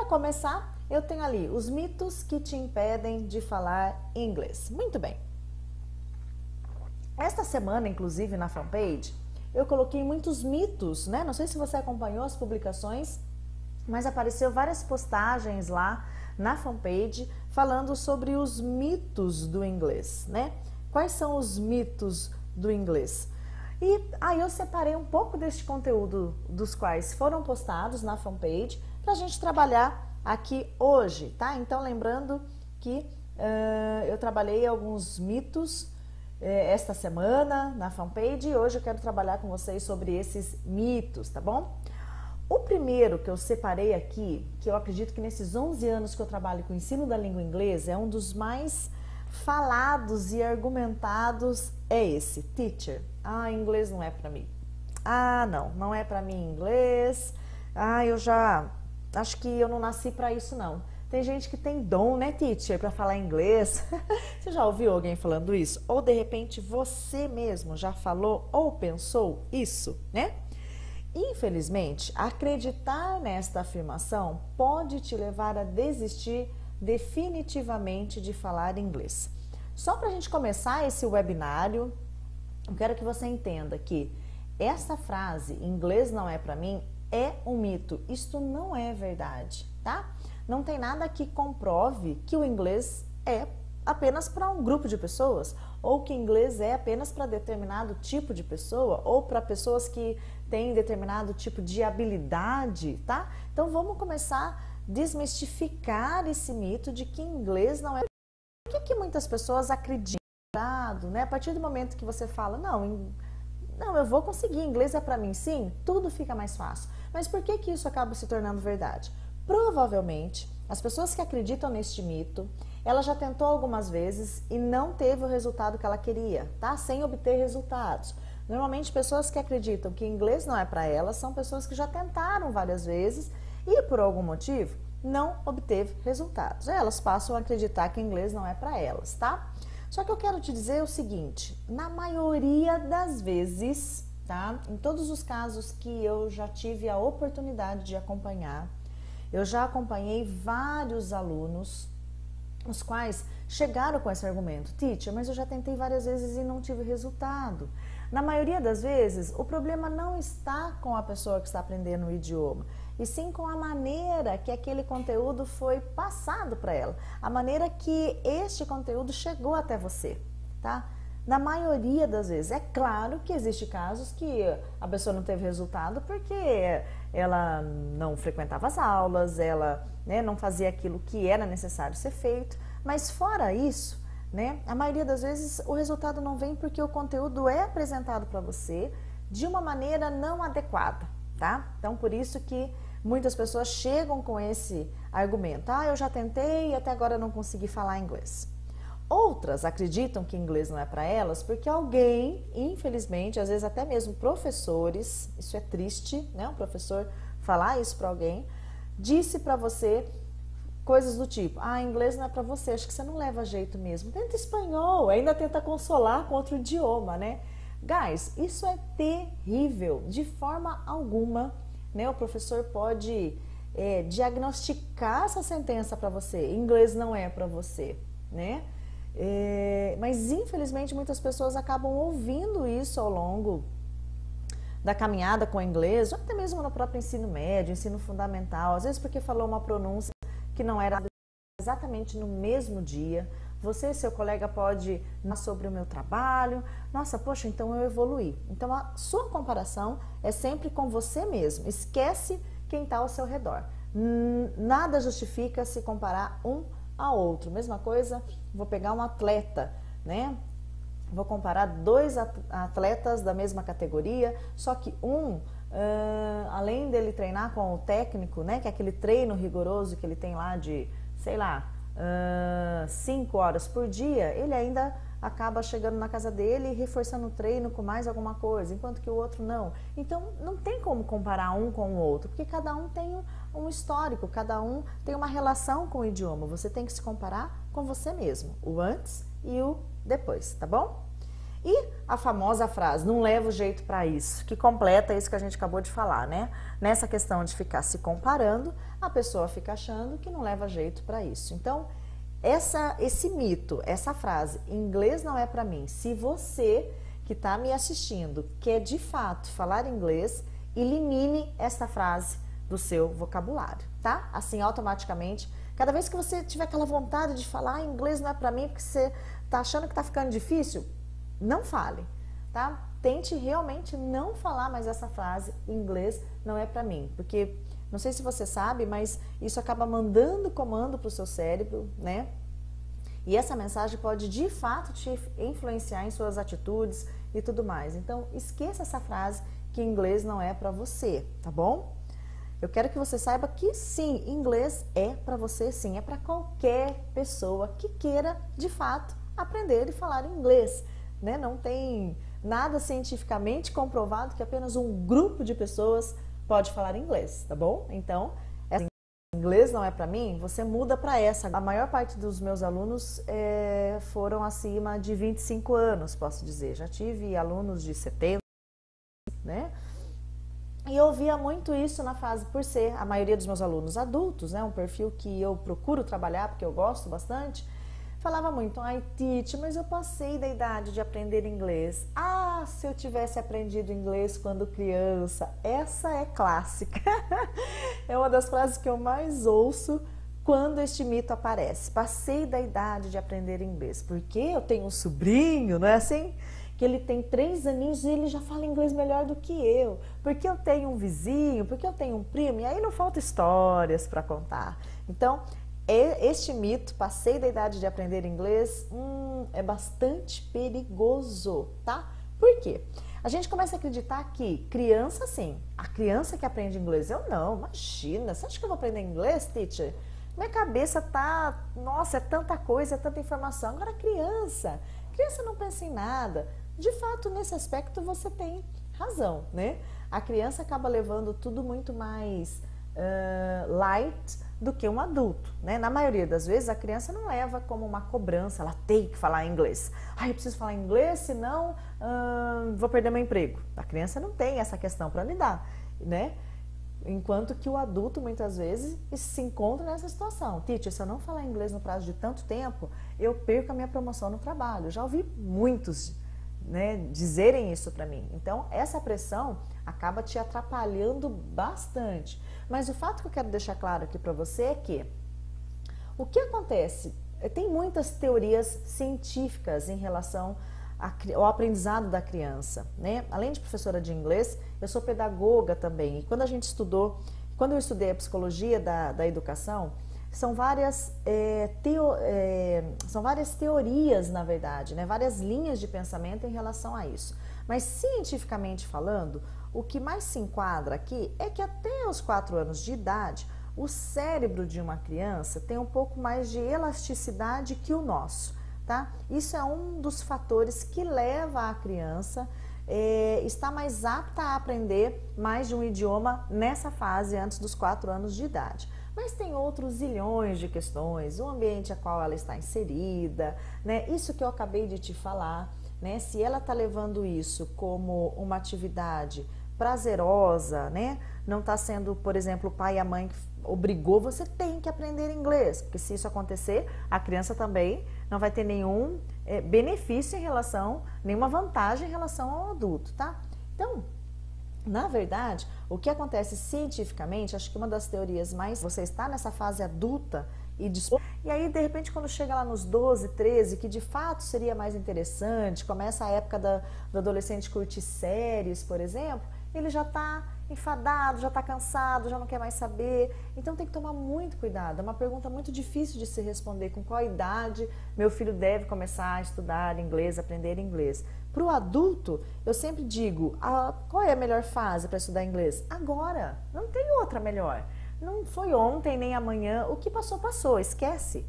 começar, eu tenho ali os mitos que te impedem de falar inglês. Muito bem. Esta semana, inclusive, na fanpage, eu coloquei muitos mitos, né? Não sei se você acompanhou as publicações, mas apareceu várias postagens lá na fanpage falando sobre os mitos do inglês, né? Quais são os mitos do inglês? E aí eu separei um pouco deste conteúdo dos quais foram postados na fanpage para a gente trabalhar aqui hoje, tá? Então lembrando que eu trabalhei alguns mitos esta semana na fanpage e hoje eu quero trabalhar com vocês sobre esses mitos, tá bom? O primeiro que eu separei aqui, que eu acredito que nesses 11 anos que eu trabalho com o ensino da língua inglesa, é um dos mais falados e argumentados, é esse: teacher, inglês não é pra mim. Não é pra mim inglês. Eu já acho que eu não nasci pra isso não. Tem gente que tem dom, né, teacher, para falar inglês. Você já ouviu alguém falando isso? Ou de repente você mesmo já falou ou pensou isso, né? Infelizmente, acreditar nesta afirmação pode te levar a desistir definitivamente de falar inglês. Só para a gente começar esse webinário, eu quero que você entenda que essa frase, inglês não é para mim, é um mito. Isto não é verdade, tá? Não tem nada que comprove que o inglês é apenas para um grupo de pessoas, ou que inglês é apenas para determinado tipo de pessoa, ou para pessoas que têm determinado tipo de habilidade, tá? Então vamos começar a desmistificar esse mito de que inglês não é. Por que muitas pessoas acreditam, né? A partir do momento que você fala, não, eu vou conseguir, inglês é para mim, sim, tudo fica mais fácil. Mas por que isso acaba se tornando verdade? Provavelmente, as pessoas que acreditam neste mito, ela já tentou algumas vezes e não teve o resultado que ela queria, tá? Sem obter resultados. Normalmente, pessoas que acreditam que inglês não é para elas são pessoas que já tentaram várias vezes e, por algum motivo, não obteve resultados. Elas passam a acreditar que inglês não é para elas, tá? Só que eu quero te dizer o seguinte, na maioria das vezes, tá? Em todos os casos que eu já tive a oportunidade de acompanhar, eu já acompanhei vários alunos, os quais chegaram com esse argumento: teacher, mas eu já tentei várias vezes e não tive resultado. Na maioria das vezes, o problema não está com a pessoa que está aprendendo o idioma, e sim com a maneira que aquele conteúdo foi passado para ela, a maneira que este conteúdo chegou até você, tá? Na maioria das vezes, é claro que existem casos que a pessoa não teve resultado porque ela não frequentava as aulas, ela, né, não fazia aquilo que era necessário ser feito, mas fora isso, né, a maioria das vezes o resultado não vem porque o conteúdo é apresentado para você de uma maneira não adequada, tá? Então, por isso que muitas pessoas chegam com esse argumento: eu já tentei e até agora não consegui falar inglês. Outras acreditam que inglês não é para elas porque alguém, infelizmente, às vezes até mesmo professores, isso é triste, né? Um professor falar isso para alguém, disse para você coisas do tipo: inglês não é para você, acho que você não leva jeito mesmo. Tenta espanhol, ainda tenta consolar com outro idioma, né? Guys, isso é terrível, de forma alguma, né? O professor pode diagnosticar essa sentença para você: inglês não é para você, né? Mas infelizmente muitas pessoas acabam ouvindo isso ao longo da caminhada com o inglês, ou até mesmo no próprio ensino médio, ensino fundamental, às vezes porque falou uma pronúncia que não era exatamente no mesmo dia. Você e seu colega pode falar sobre o meu trabalho: nossa, poxa, então eu evoluí. Então a sua comparação é sempre com você mesmo, esquece quem está ao seu redor. Nada justifica se comparar um a outro. Mesma coisa, vou pegar um atleta, né? Vou comparar dois atletas da mesma categoria, só que além dele treinar com o técnico, né, que é aquele treino rigoroso que ele tem lá de, sei lá, 5 horas por dia, ele ainda acaba chegando na casa dele e reforçando o treino com mais alguma coisa, enquanto que o outro não. Então, não tem como comparar um com o outro, porque cada um tem um histórico, cada um tem uma relação com o idioma. Você tem que se comparar com você mesmo, o antes e o depois, tá bom? E a famosa frase, não leva o jeito para isso, que completa isso que a gente acabou de falar, né? Nessa questão de ficar se comparando, a pessoa fica achando que não leva jeito para isso. Então, esse mito, essa frase, inglês não é para mim. Se você que está me assistindo quer de fato falar inglês, elimine essa frase do seu vocabulário, tá? Assim, automaticamente, cada vez que você tiver aquela vontade de falar inglês não é para mim, porque você está achando que está ficando difícil, não fale, tá? Tente realmente não falar mais essa frase, inglês não é para mim, porque não sei se você sabe, mas isso acaba mandando comando para o seu cérebro, né? E essa mensagem pode de fato te influenciar em suas atitudes e tudo mais. Então, esqueça essa frase que inglês não é para você, tá bom? Eu quero que você saiba que sim, inglês é para você sim, é para qualquer pessoa que queira de fato aprender e falar inglês. Né? Não tem nada cientificamente comprovado que apenas um grupo de pessoas pode falar inglês, tá bom? Então, inglês não é para mim, você muda para essa. A maior parte dos meus alunos foram acima de 25 anos, posso dizer. Já tive alunos de 70, né? E eu ouvia muito isso na fase, por ser a maioria dos meus alunos adultos, né? Um perfil que eu procuro trabalhar porque eu gosto bastante. Falava muito, ai Titi, mas eu passei da idade de aprender inglês. Ah, se eu tivesse aprendido inglês quando criança. Essa é clássica. É uma das frases que eu mais ouço quando este mito aparece. Passei da idade de aprender inglês. Porque eu tenho um sobrinho, não é assim? Que ele tem 3 aninhos e ele já fala inglês melhor do que eu. Porque eu tenho um vizinho, porque eu tenho um primo. E aí não falta histórias para contar. Então, este mito, passei da idade de aprender inglês, é bastante perigoso, tá? Por quê? A gente começa a acreditar que criança, sim, a criança que aprende inglês, eu não, imagina, você acha que eu vou aprender inglês, teacher? Minha cabeça tá, nossa, é tanta coisa, é tanta informação. Agora criança não pensa em nada. De fato, nesse aspecto você tem razão, né? A criança acaba levando tudo muito mais light do que um adulto, né? Na maioria das vezes a criança não leva como uma cobrança, ela tem que falar inglês. Ah, eu preciso falar inglês, senão vou perder meu emprego. A criança não tem essa questão para lidar, né? Enquanto que o adulto muitas vezes se encontra nessa situação. Teacher, se eu não falar inglês no prazo de tanto tempo, eu perco a minha promoção no trabalho. Já ouvi muitos, né, dizerem isso para mim. Então, essa pressão acaba te atrapalhando bastante. Mas o fato que eu quero deixar claro aqui para você é que o que acontece? Tem muitas teorias científicas em relação ao aprendizado da criança, né? Além de professora de inglês, eu sou pedagoga também. E quando eu estudei a psicologia da educação, são várias teorias, na verdade, né? Várias linhas de pensamento em relação a isso. Mas cientificamente falando, o que mais se enquadra aqui é que até os 4 anos de idade, o cérebro de uma criança tem um pouco mais de elasticidade que o nosso, tá? Isso é um dos fatores que leva a criança estar mais apta a aprender mais de um idioma nessa fase antes dos 4 anos de idade. Mas tem outros zilhões de questões, o ambiente a qual ela está inserida, né? Isso que eu acabei de te falar, né? Se ela está levando isso como uma atividade prazerosa, né? Não está sendo, por exemplo, o pai e a mãe que obrigou, você tem que aprender inglês, porque se isso acontecer, a criança também não vai ter nenhum benefício em relação, nenhuma vantagem em relação ao adulto, tá? Então, na verdade, o que acontece cientificamente, acho que uma das teorias mais, você está nessa fase adulta e aí, de repente, quando chega lá nos 12, 13, que de fato seria mais interessante, começa a época do adolescente curtir séries, por exemplo, ele já está enfadado, já está cansado, já não quer mais saber. Então tem que tomar muito cuidado. É uma pergunta muito difícil de se responder. Com qual idade meu filho deve começar a estudar inglês, aprender inglês? Para o adulto, eu sempre digo, qual é a melhor fase para estudar inglês? Agora, não tem outra melhor. Não foi ontem nem amanhã, o que passou, passou, esquece.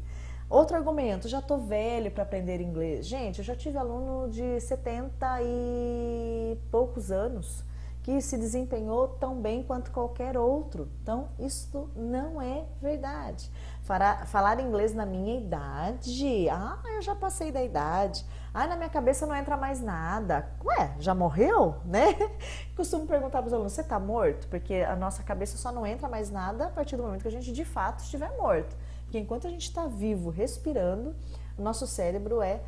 Outro argumento, já estou velho para aprender inglês. Gente, eu já tive aluno de 70 e poucos anos que se desempenhou tão bem quanto qualquer outro. Então, isso não é verdade. Falar inglês na minha idade, eu já passei da idade. Na minha cabeça não entra mais nada. Ué, já morreu, né? Costumo perguntar para os alunos, você está morto? Porque a nossa cabeça só não entra mais nada a partir do momento que a gente de fato estiver morto. Porque enquanto a gente está vivo, respirando, o nosso cérebro é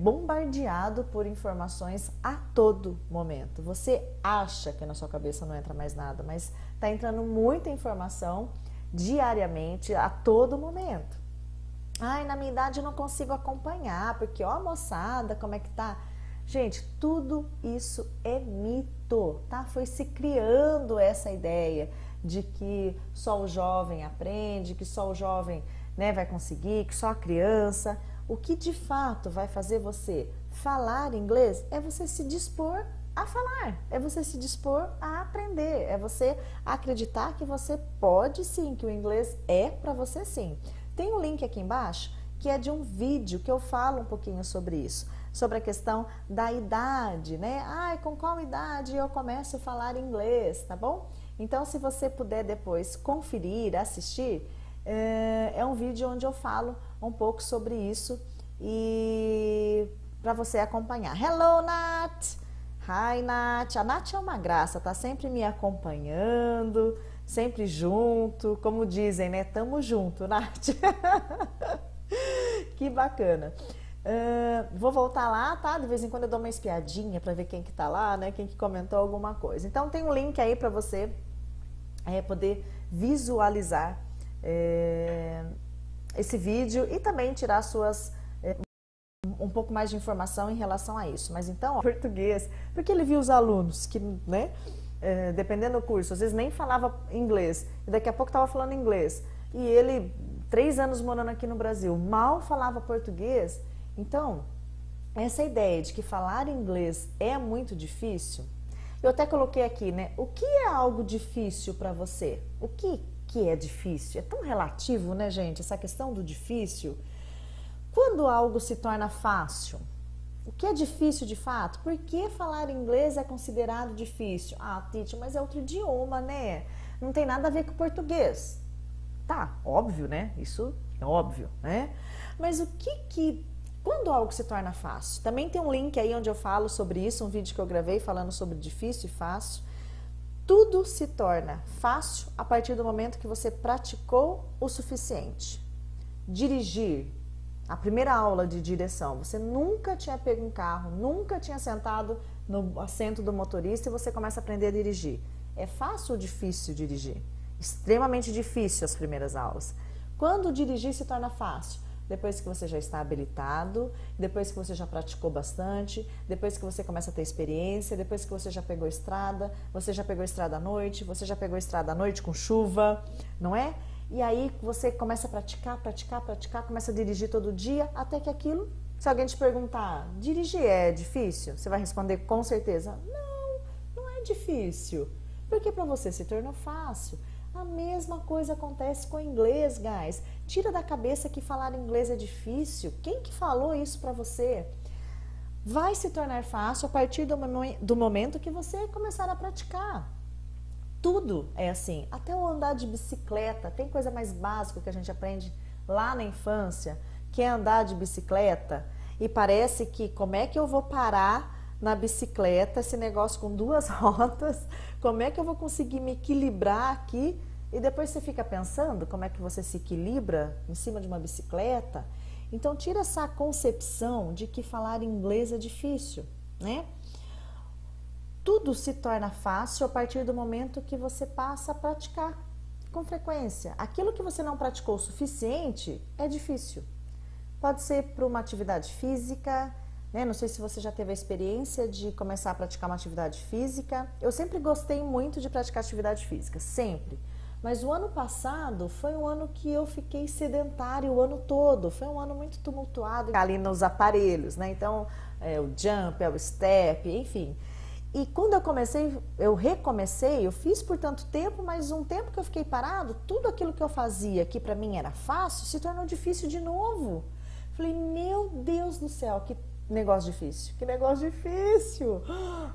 bombardeado por informações a todo momento. Você acha que na sua cabeça não entra mais nada, mas está entrando muita informação diariamente, a todo momento. Na minha idade eu não consigo acompanhar, porque ó, moçada, como é que tá? Gente, tudo isso é mito, tá? Foi se criando essa ideia de que só o jovem aprende, que só o jovem, né, vai conseguir, que só a criança. O que de fato vai fazer você falar inglês é você se dispor a falar, é você se dispor a aprender, é você acreditar que você pode sim, que o inglês é para você sim. Tem um link aqui embaixo que é de um vídeo que eu falo um pouquinho sobre isso, sobre a questão da idade, né? Com qual idade eu começo a falar inglês, tá bom? Então, se você puder depois conferir, assistir, é um vídeo onde eu falo um pouco sobre isso e para você acompanhar. Hello, Nath! Hi, Nath! A Nath é uma graça, tá sempre me acompanhando, sempre junto, como dizem, né? Tamo junto, Nath! Que bacana! Vou voltar lá, tá? De vez em quando eu dou uma espiadinha para ver quem que tá lá, né? Quem que comentou alguma coisa. Então, tem um link aí para você poder visualizar esse vídeo e também tirar um pouco mais de informação em relação a isso. Mas então, português, porque ele viu os alunos que, né, dependendo do curso, às vezes nem falava inglês e daqui a pouco estava falando inglês. E ele, 3 anos morando aqui no Brasil, mal falava português. Então, essa ideia de que falar inglês é muito difícil, eu até coloquei aqui, né? O que é algo difícil para você? O que é difícil? É tão relativo, né, gente? Essa questão do difícil. Quando algo se torna fácil? O que é difícil de fato? Por que falar inglês é considerado difícil? Titi, mas é outro idioma, né? Não tem nada a ver com o português. Tá, óbvio, né? Isso é óbvio, né? Mas quando algo se torna fácil? Também tem um link aí onde eu falo sobre isso, um vídeo que eu gravei falando sobre difícil e fácil. Tudo se torna fácil a partir do momento que você praticou o suficiente. Dirigir, a primeira aula de direção, você nunca tinha pego um carro, nunca tinha sentado no assento do motorista e você começa a aprender a dirigir. É fácil ou difícil dirigir? Extremamente difícil as primeiras aulas. Quando dirigir se torna fácil? Depois que você já está habilitado, depois que você já praticou bastante, depois que você começa a ter experiência, depois que você já pegou estrada, você já pegou estrada à noite, você já pegou estrada à noite com chuva, não é? E aí você começa a praticar, começa a dirigir todo dia, até que aquilo, se alguém te perguntar, dirigir é difícil? Você vai responder com certeza, não é difícil, porque para você se tornou fácil. A mesma coisa acontece com o inglês, guys. Tira da cabeça que falar inglês é difícil. Quem que falou isso para você? Vai se tornar fácil a partir do momento que você começar a praticar. Tudo é assim. Até o andar de bicicleta. Tem coisa mais básica que a gente aprende lá na infância, que é andar de bicicleta. E parece que como é que eu vou parar na bicicleta, esse negócio com 2 rodas, como é que eu vou conseguir me equilibrar aqui? E depois você fica pensando como é que você se equilibra em cima de uma bicicleta. Então tira essa concepção de que falar inglês é difícil, né? Tudo se torna fácil a partir do momento que você passa a praticar com frequência. Aquilo que você não praticou o suficiente é difícil. Pode ser para uma atividade física, né? Não sei se você já teve a experiência de começar a praticar uma atividade física. Eu sempre gostei muito de praticar atividade física, sempre. Mas o ano passado foi um ano que eu fiquei sedentário o ano todo. Foi um ano muito tumultuado ali nos aparelhos, né? Então, o jump, o step, enfim. E quando eu recomecei, eu fiz por tanto tempo, mas um tempo que eu fiquei parado, tudo aquilo que eu fazia que para mim era fácil, se tornou difícil de novo. Falei, meu Deus do céu, que negócio difícil. Que negócio difícil!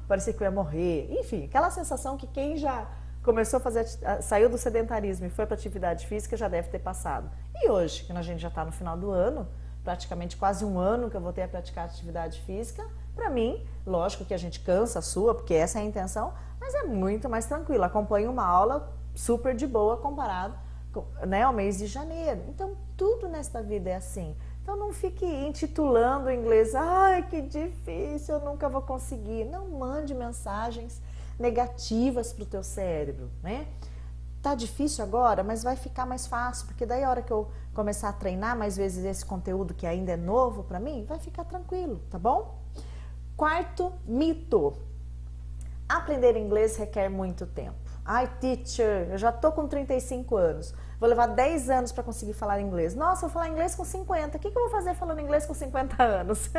Parecia que eu ia morrer. Enfim, aquela sensação que quem já começou a fazer, saiu do sedentarismo e foi para atividade física já deve ter passado. E hoje, que a gente já está no final do ano, praticamente quase um ano que eu voltei a praticar atividade física, para mim, lógico que a gente cansa a sua, porque essa é a intenção, mas é muito mais tranquilo. Acompanho uma aula super de boa comparado, né, ao mês de janeiro. Então, tudo nesta vida é assim. Então, não fique intitulando o inglês, ai, que difícil, eu nunca vou conseguir. Não mande mensagens negativas para o teu cérebro, né? Tá difícil agora, mas vai ficar mais fácil, porque daí a hora que eu começar a treinar mais vezes esse conteúdo que ainda é novo para mim, vai ficar tranquilo, tá bom? Quarto mito. Aprender inglês requer muito tempo. Ai, teacher, eu já tô com 35 anos. Vou levar 10 anos para conseguir falar inglês. Nossa, vou falar inglês com 50. O que eu vou fazer falando inglês com 50 anos?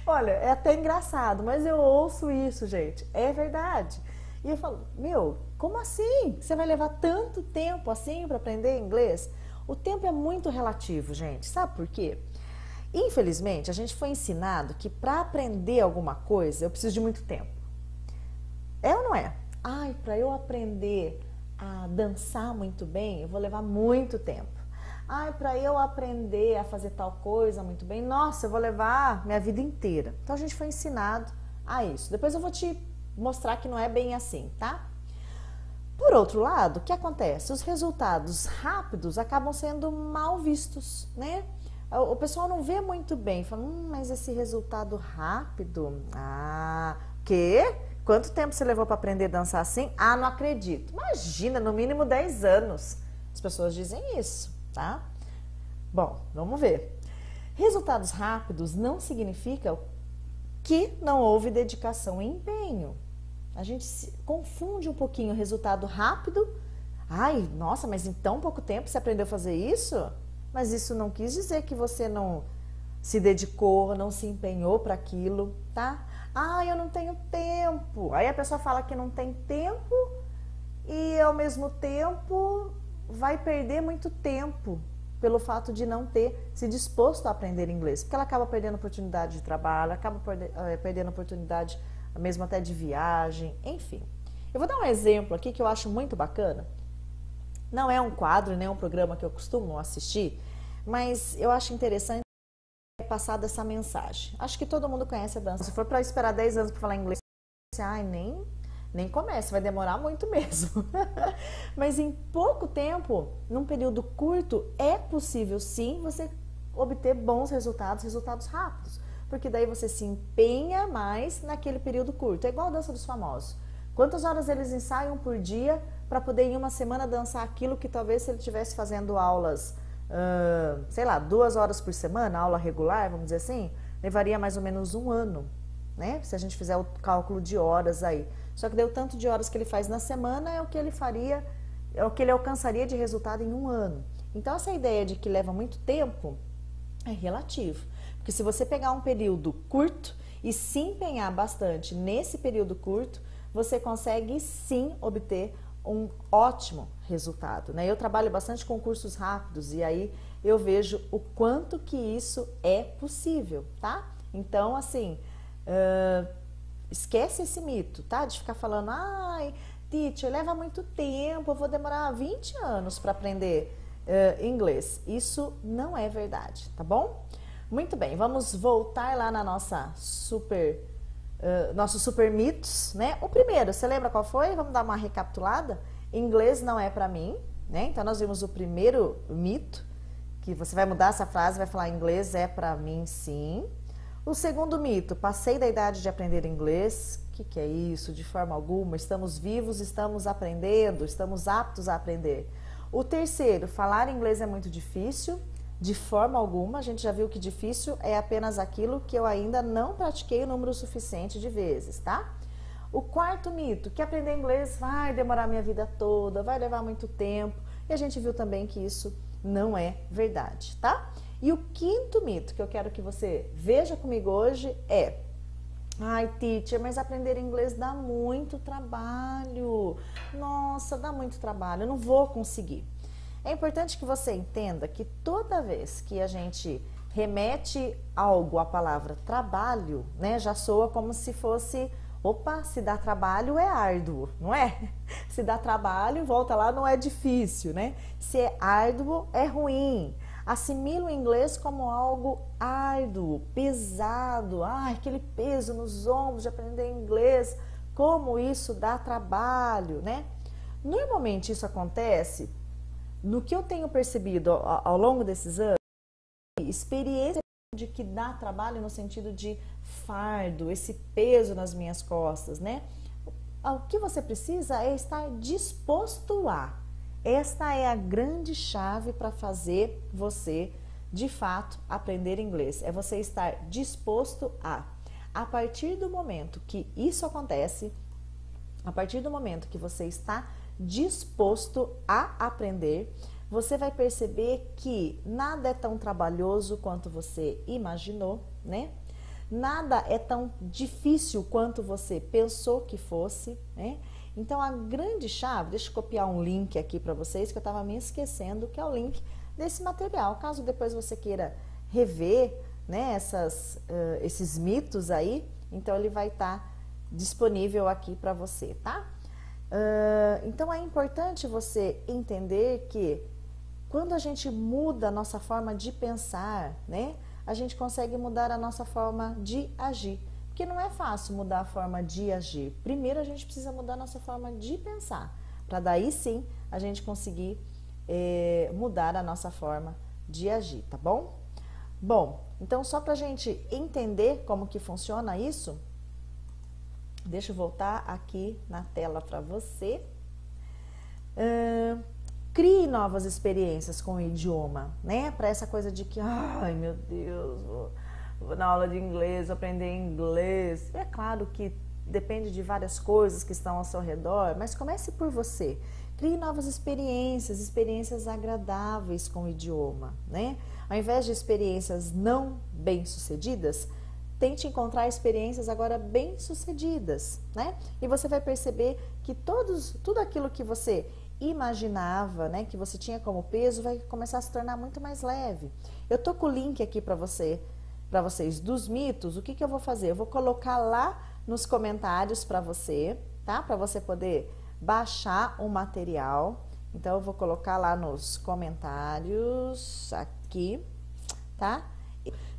Olha, é até engraçado, mas eu ouço isso, gente. É verdade. E eu falo, meu, como assim? Você vai levar tanto tempo assim para aprender inglês? O tempo é muito relativo, gente. Sabe por quê? Infelizmente, a gente foi ensinado que para aprender alguma coisa eu preciso de muito tempo. É ou não é? Ai, para eu aprender a dançar muito bem, eu vou levar muito tempo. Ai, para eu aprender a fazer tal coisa muito bem, nossa, eu vou levar minha vida inteira. Então a gente foi ensinado a isso. Depois eu vou te mostrar que não é bem assim, tá? Por outro lado, o que acontece? Os resultados rápidos acabam sendo mal vistos, né? O pessoal não vê muito bem, fala, mas esse resultado rápido, quê? Quanto tempo você levou para aprender a dançar assim? Ah, não acredito. Imagina, no mínimo 10 anos. As pessoas dizem isso, tá? Bom, vamos ver. Resultados rápidos não significa que não houve dedicação e empenho. A gente confunde um pouquinho o resultado rápido. Ai, nossa, mas em tão pouco tempo você aprendeu a fazer isso? Mas isso não quis dizer que você não se dedicou, não se empenhou para aquilo, tá? Ah, eu não tenho tempo. Aí a pessoa fala que não tem tempo e ao mesmo tempo vai perder muito tempo pelo fato de não ter se disposto a aprender inglês. Porque ela acaba perdendo oportunidade de trabalho, acaba perdendo oportunidade mesmo até de viagem, enfim. Eu vou dar um exemplo aqui que eu acho muito bacana. Não é um quadro, nem um programa que eu costumo assistir, mas eu acho interessante passar dessa mensagem. Acho que todo mundo conhece a dança. Se for para esperar 10 anos para falar inglês, ai, nem comece, vai demorar muito mesmo. Mas em pouco tempo, num período curto, é possível sim você obter bons resultados rápidos. Porque daí você se empenha mais naquele período curto. É igual a dança dos famosos. Quantas horas eles ensaiam por dia para poder em uma semana dançar aquilo que talvez se ele estivesse fazendo aulas, sei lá, 2 horas por semana, aula regular, vamos dizer assim, levaria mais ou menos um ano, né? Se a gente fizer o cálculo de horas aí. Só que daí o tanto de horas que ele faz na semana é o que ele faria, é o que ele alcançaria de resultado em um ano. Então essa ideia de que leva muito tempo é relativo. Porque se você pegar um período curto e se empenhar bastante nesse período curto, você consegue sim obter um ótimo resultado, né? Eu trabalho bastante com cursos rápidos e aí eu vejo o quanto que isso é possível, tá? Então, assim, esquece esse mito, tá? De ficar falando, ai, teacher, leva muito tempo, eu vou demorar 20 anos para aprender inglês. Isso não é verdade, tá bom? Muito bem, vamos voltar lá na nossa nossos super mitos, né? O primeiro, você lembra qual foi? Vamos dar uma recapitulada? Inglês não é pra mim, né? Então nós vimos o primeiro mito, que você vai mudar essa frase, vai falar inglês é pra mim sim. O segundo mito, passei da idade de aprender inglês. O que é isso? De forma alguma, estamos vivos, estamos aprendendo, estamos aptos a aprender. O terceiro, falar inglês é muito difícil. De forma alguma, a gente já viu que difícil é apenas aquilo que eu ainda não pratiquei o número suficiente de vezes, tá? O quarto mito, que aprender inglês vai demorar minha vida toda, vai levar muito tempo. E a gente viu também que isso não é verdade, tá? E o quinto mito que eu quero que você veja comigo hoje é: ai, teacher, mas aprender inglês dá muito trabalho. Nossa, dá muito trabalho, eu não vou conseguir. É importante que você entenda que toda vez que a gente remete algo, a palavra trabalho, né, já soa como se fosse, opa, se dá trabalho é árduo, não é? Se dá trabalho, volta lá, não é difícil, né? Se é árduo, é ruim. Assimila o inglês como algo árduo, pesado, aquele peso nos ombros de aprender inglês, como isso dá trabalho, né? Normalmente isso acontece, no que eu tenho percebido ao longo desses anos, experiência de que dá trabalho no sentido de fardo, esse peso nas minhas costas, né? O que você precisa é estar disposto a. Esta é a grande chave para fazer você, de fato, aprender inglês. É você estar disposto a. A partir do momento que isso acontece, a partir do momento que você está disposto a aprender, você vai perceber que nada é tão trabalhoso quanto você imaginou, né? Nada é tão difícil quanto você pensou que fosse, né? Então, a grande chave, deixa eu copiar um link aqui para vocês, que eu estava me esquecendo, que é o link desse material. Caso depois você queira rever, né, esses mitos aí, então ele vai estar disponível aqui para você, tá? Então, é importante você entender que quando a gente muda a nossa forma de pensar, né, a gente consegue mudar a nossa forma de agir. Porque não é fácil mudar a forma de agir. Primeiro a gente precisa mudar a nossa forma de pensar, para daí sim a gente conseguir mudar a nossa forma de agir, tá bom? Bom, então só para a gente entender como que funciona isso, deixa eu voltar aqui na tela para você. Crie novas experiências com o idioma, né? Para essa coisa de que, ai meu Deus, vou na aula de inglês, aprender inglês. É claro que depende de várias coisas que estão ao seu redor, mas comece por você. Crie novas experiências, experiências agradáveis com o idioma, né? Ao invés de experiências não bem-sucedidas, tente encontrar experiências agora bem-sucedidas, né? E você vai perceber que tudo aquilo que você imaginava, né, que você tinha como peso, vai começar a se tornar muito mais leve. Eu tô com o link aqui para vocês dos mitos. O que que eu vou fazer? Eu vou colocar lá nos comentários para você, tá? Para você poder baixar o material. Então eu vou colocar lá nos comentários aqui, tá?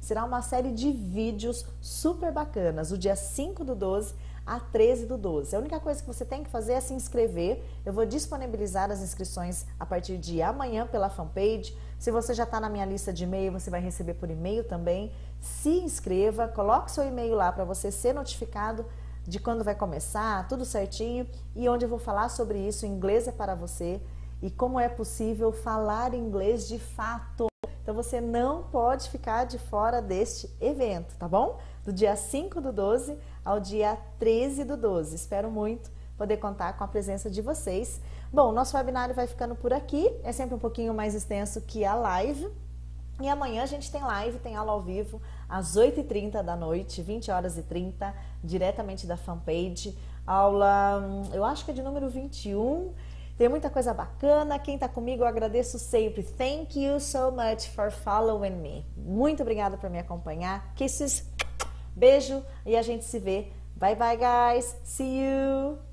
Será uma série de vídeos super bacanas, o dia 5/12 a 13/12. A única coisa que você tem que fazer é se inscrever. Eu vou disponibilizar as inscrições a partir de amanhã pela fanpage. Se você já está na minha lista de e-mail, você vai receber por e-mail também. Se inscreva, coloque seu e-mail lá para você ser notificado de quando vai começar, tudo certinho. E onde eu vou falar sobre isso, inglês é para você e como é possível falar inglês de fato. Então você não pode ficar de fora deste evento, tá bom? Do dia 5/12 ao dia 13/12. Espero muito poder contar com a presença de vocês. Bom, nosso webinário vai ficando por aqui. É sempre um pouquinho mais extenso que a live. E amanhã a gente tem live, tem aula ao vivo, às 8h30 da noite, 20h30, diretamente da fanpage. Aula, eu acho que é de número 21. Tem muita coisa bacana. Quem tá comigo, eu agradeço sempre. Thank you so much for following me. Muito obrigada por me acompanhar. Kisses, beijo e a gente se vê. Bye bye, guys. See you.